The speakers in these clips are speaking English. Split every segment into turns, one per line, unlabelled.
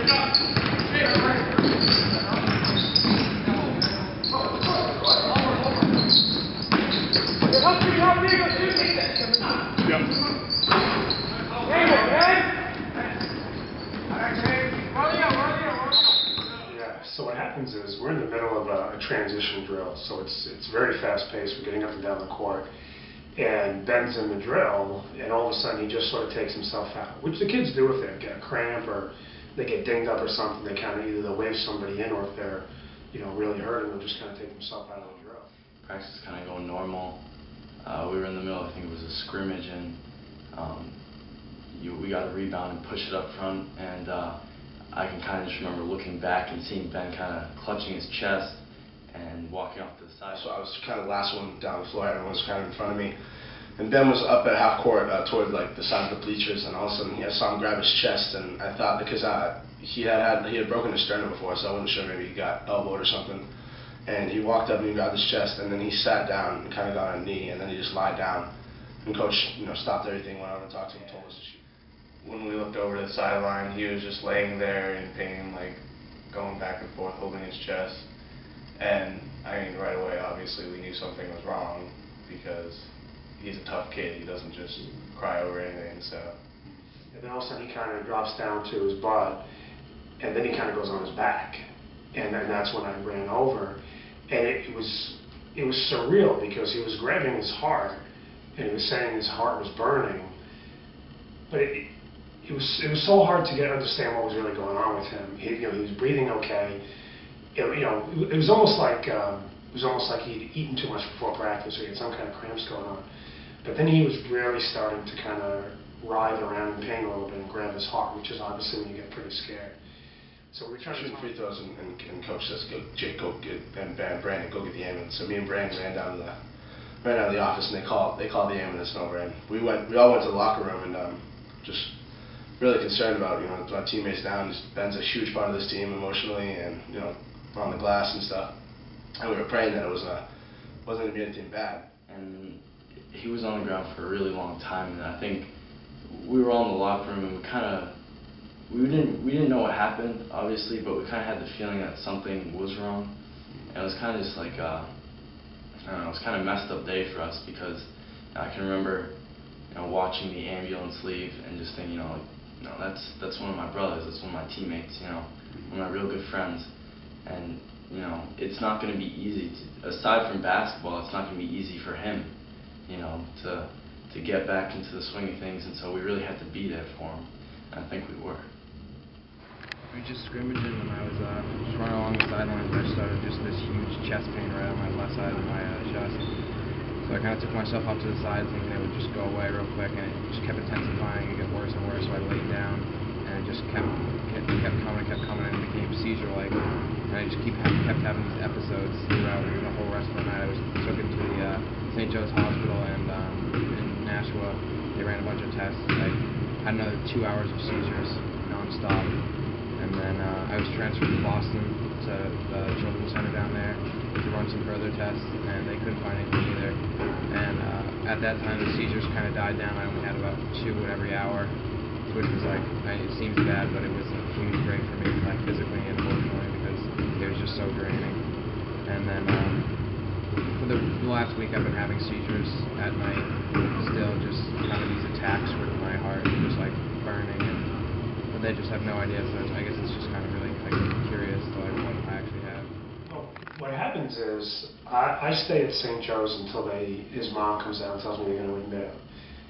So what happens is we're in the middle of a transition drill, so it's very fast-paced. We're getting up and down the court, and Ben's in the drill, and all of a sudden he just sort of takes himself out, which the kids do if they get a cramp or they get dinged up or something. They kind of either they'll wave somebody in, or if they're really hurting, they'll just kind of take themselves out of the drill.
Practice is kind of going normal. We were in the middle, I think it was a scrimmage, and we got a rebound and push it up front, and I can kind of just remember looking back and seeing Ben kind of clutching his chest and walking off to the side.
So I was kind of the last one down the floor, everyone was kind of in front of me, and Ben was up at half court toward like the side of the bleachers, and all of a sudden I saw him grab his chest, and I thought because he had broken his sternum before, so I wasn't sure, maybe he got elbowed or something. And he walked up and he grabbed his chest, and then he sat down and kind of got on a knee, and then he just lied down. And coach, stopped everything, went over and talked to him, and told us to shoot.
When we looked over to the sideline, he was just laying there in pain, like going back and forth, holding his chest. And I mean, right away, obviously, we knew something was wrong because he's a tough kid. He doesn't just cry over anything. So.
And then all of a sudden, he kind of drops down to his butt, and then he kind of goes on his back, and then that's when I ran over. And it was surreal because he was grabbing his heart, and he was saying his heart was burning, but it was so hard to understand what was really going on with him. He was breathing okay. It was almost like he'd eaten too much before practice, or he had some kind of cramps going on. But then he was really starting to kind of writhe around in pain a little bit and grab his heart, which is obviously when you get pretty scared. So we were trying
shooting free throws, and coach says, "Jake, go get," and Brandon, "Go get the ambulance." So me and Brandon ran out of the office, and they called the ambulance over, and we all went to the locker room, and just really concerned about my teammates down. Ben's a huge part of this team emotionally, and on the glass and stuff. And we were praying that it wasn't going to be anything bad.
And he was on the ground for a really long time, and I think we were all in the locker room, and we didn't know what happened, obviously, but we kind of had the feeling that something was wrong. And it was kind of just like I don't know, it was kind of a messed up day for us, because I can remember watching the ambulance leave and just thinking, that's one of my brothers, that's one of my teammates, one of my real good friends. And it's not going to be easy aside from basketball, it's not going to be easy for him, to get back into the swing of things, and so we really had to be there for him, and I think we were.
We were just scrimmaging, and I was just running along the sidelines, and I started just this huge chest pain right on my left side of my chest. So I kind of took myself up to the side thinking it would just go away real quick, and it just kept intensifying and get worse and worse, so I laid down, and it just kept coming, and it became seizure-like. And I just kept having these episodes throughout the whole rest of the night. I was took into the St. Joe's Hospital, and in Nashua, they ran a bunch of tests. I had another 2 hours of seizures non-stop. And then I was transferred to Boston to the Children's Center down there to run some further tests, and they couldn't find anything either. And at that time, the seizures kind of died down. I only had about 2 every hour, which was like, it seems bad, but it was a huge break for me, like physically and emotionally, because it was just so draining. And then for the last week, I've been having seizures at night, still just kind of these attacks with my heart, just like burning. But they just have no idea, so I guess it's just kind of really curious to what I actually have.
Well, what happens is I stay at St. Joe's until his mom comes down and tells me they're going to admit him.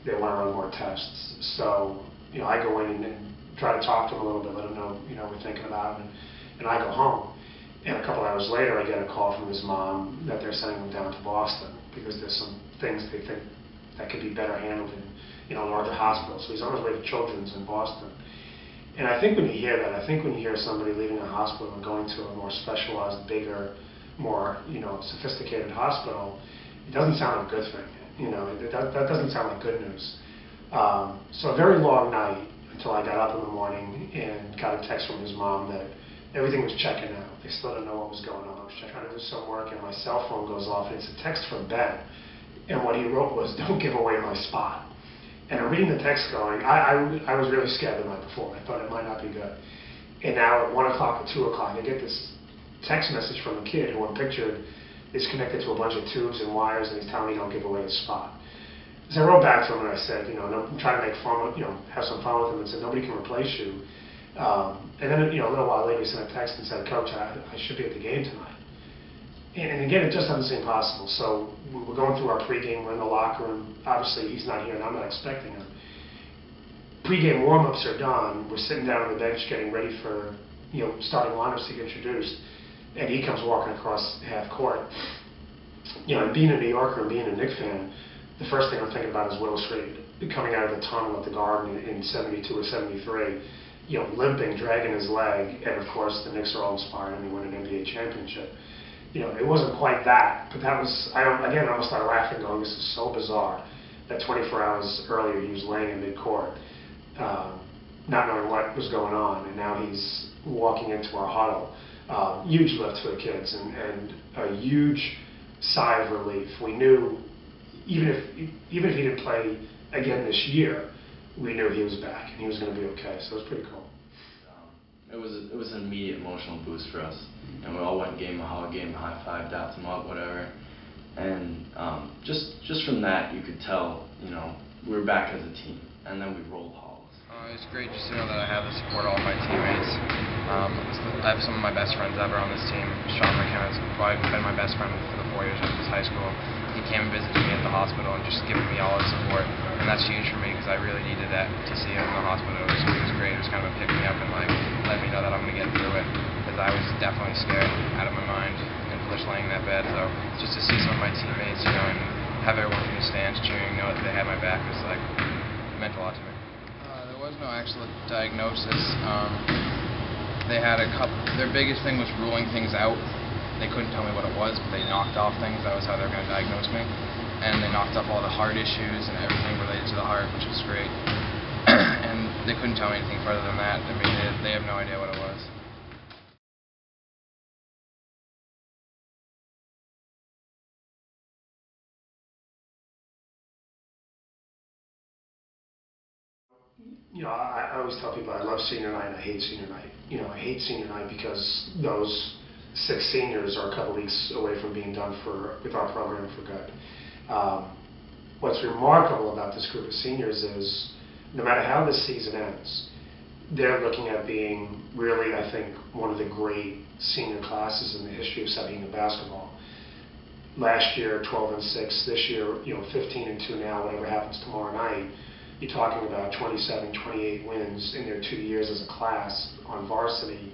They want to run more tests. So I go in and try to talk to him a little bit, let him know we're thinking about him, and I go home. And a couple hours later, I get a call from his mom that they're sending him down to Boston because there's some things they think that could be better handled in larger hospitals. So he's on his way to Children's in Boston. And I think when you hear that, I think when you hear somebody leaving a hospital and going to a more specialized, bigger, more sophisticated hospital, it doesn't sound like a good thing. That doesn't sound like good news. So a very long night until I got up in the morning and got a text from his mom that everything was checking out. They still didn't know what was going on. I was trying to do some work, and my cell phone goes off, and it's a text from Ben. And what he wrote was, "Don't give away my spot." And I'm reading the text going, I was really scared the night before. I thought it might not be good. And now at 1 o'clock or 2 o'clock, I get this text message from a kid who I'm pictured is connected to a bunch of tubes and wires, and he's telling me don't give away his spot. So I wrote back to him and I said, I'm trying to make fun, have some fun with him, and said, nobody can replace you. And then, a little while later, he sent a text and said, Coach, I should be at the game tonight. And again, it just doesn't seem possible. So we're going through our pregame, we're in the locker room. Obviously, he's not here, and I'm not expecting him. Pregame warm-ups are done. We're sitting down on the bench getting ready for, starting lineups to get introduced. And he comes walking across half court. And being a New Yorker and being a Knicks fan, the first thing I'm thinking about is Willis Reed coming out of the tunnel at the Garden in 72 or 73, limping, dragging his leg, and of course the Knicks are all inspired and they win an NBA championship. It wasn't quite that, but that was, I almost started laughing going, this is so bizarre that 24 hours earlier he was laying in midcourt, not knowing what was going on, and now he's walking into our huddle. Huge lift for the kids and a huge sigh of relief. We knew, even if he didn't play again this year, we knew he was back and he was going to be okay. So it was pretty cool.
It was an immediate emotional boost for us, and we all went game a hug, game a high five, dapped him up, whatever. And just from that, you could tell, we were back as a team, and then we rolled halls.
It's great just to know that I have the support of all my teammates. I have some of my best friends ever on this team. Sean McKenna's probably been my best friend for the 4 years of this high school. He came and visited me at the hospital and just given me all his support, and that's huge for me because I really needed that to see him in the hospital. It was great. It was kind of a pick me up and let me know that I'm going to get through it, because I was definitely scared out of my mind and just laying in that bed. So just to see some of my teammates, and have everyone in the stands cheering, know that they had my back was meant a lot to me. There was no actual diagnosis. They had their biggest thing was ruling things out. They couldn't tell me what it was, but they knocked off things. That was how they were going to diagnose me. And they knocked off all the heart issues and everything related to the heart, which was great. And they couldn't tell me anything further than that. I mean, they have no idea what it was.
I always tell people I love senior night and I hate senior night. I hate senior night because those 6 seniors are a couple weeks away from being done with our program for good. What's remarkable about this group of seniors is no matter how this season ends, they're looking at being really, I think, one of the great senior classes in the history of Souhegan basketball. Last year, 12-6. This year, 15-2 now. Whatever happens tomorrow night, you're talking about 27, 28 wins in their 2 years as a class on varsity.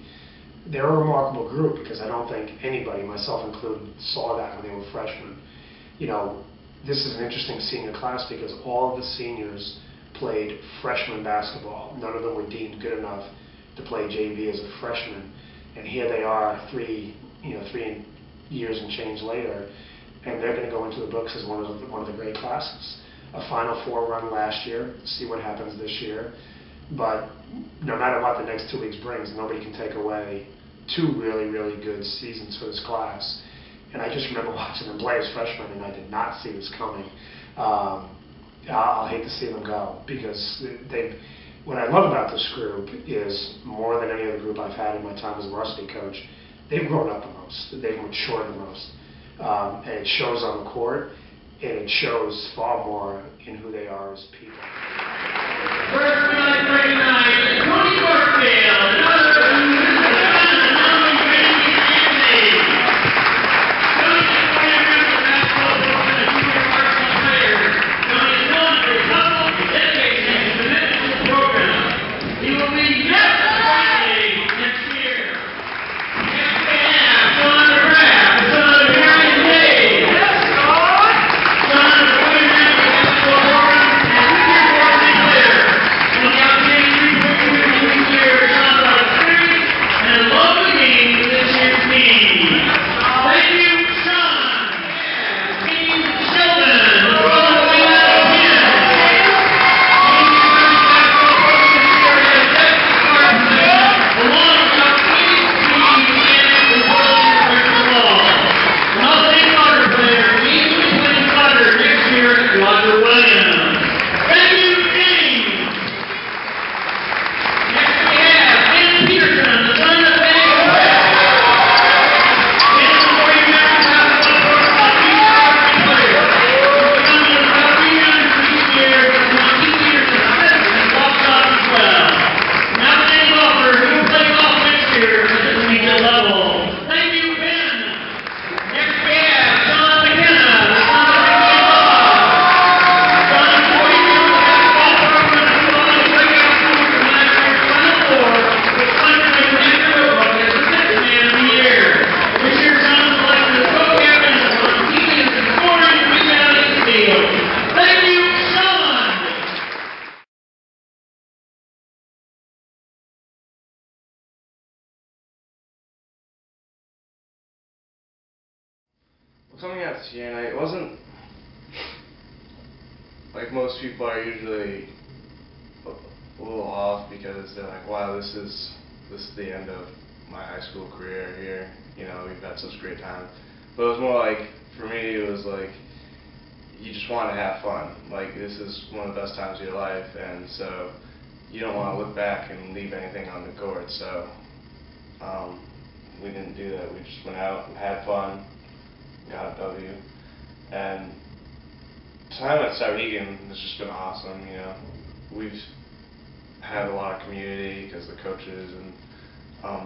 They're a remarkable group because I don't think anybody, myself included, saw that when they were freshmen. This is an interesting senior class because all of the seniors played freshman basketball. None of them were deemed good enough to play JV as a freshman. And here they are 3 years and change later, and they're going to go into the books as one of the great classes. A Final Four run last year, see what happens this year. But no matter what the next 2 weeks brings, nobody can take away 2 really, really good seasons for this class. And I just remember watching them play as freshmen, and I did not see this coming. I'll hate to see them go, because what I love about this group is, more than any other group I've had in my time as a varsity coach, they've grown up the most, they've matured the most. And it shows on the court, and it shows far more in who they are as people.
First night, 39, Tony Brookfield. Year.
coming out to senior night, it wasn't like most people are usually a little off because they're like, wow, this is the end of my high school career here. You know, we've had such a great time. But it was more like, for me, it was like, you just want to have fun. Like, this is one of the best times of your life, and so you don't want to look back and leave anything on the court. So we didn't do that. We just went out and had fun, got a W, and time at Souhegan has just been awesome. You know, we've had a lot of community because the coaches and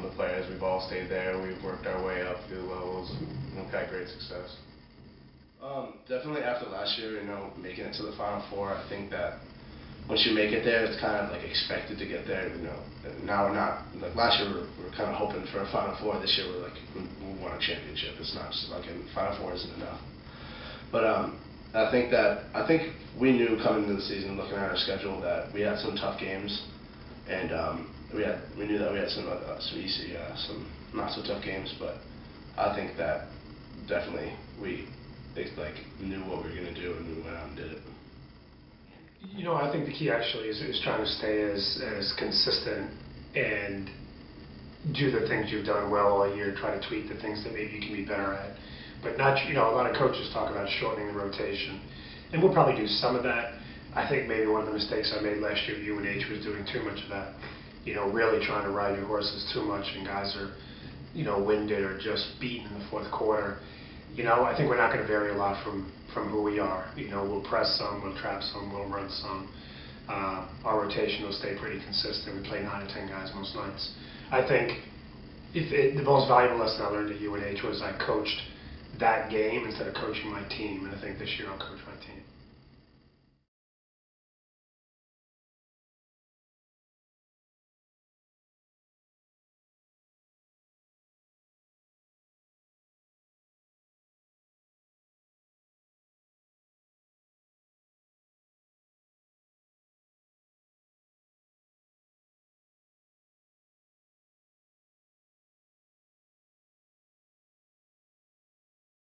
the players, we've all stayed there. We've worked our way up through the levels, and we've had great success.
Definitely after last year, you know, making it to the Final Four, I think that once you make it there, it's kind of like expected to get there. You know, now we're not like last year. We're kind of hoping for a Final Four. This year, we're like we want a championship. It's not just like a Final Four isn't enough. But I think we knew coming into the season, looking at our schedule, that we had some tough games, and we knew that we had some easy, some not so tough games. But I think that definitely they knew what we were going to do, and we went out and did it.
You know, I think the key actually is trying to stay as consistent and do the things you've done well all year, try to tweak the things that maybe you can be better at. But not, you know, a lot of coaches talk about shortening the rotation, and we'll probably do some of that. I think maybe one of the mistakes I made last year at UNH was doing too much of that. You know, really trying to ride your horses too much, and guys are, you know, winded or just beaten in the fourth quarter. You know, I think we're not going to vary a lot from who we are. You know, we'll press some, we'll trap some, we'll run some. Our rotation will stay pretty consistent. We play 9 or 10 guys most nights. I think the most valuable lesson I learned at UNH was I coached that game instead of coaching my team, and I think this year I'll coach my team.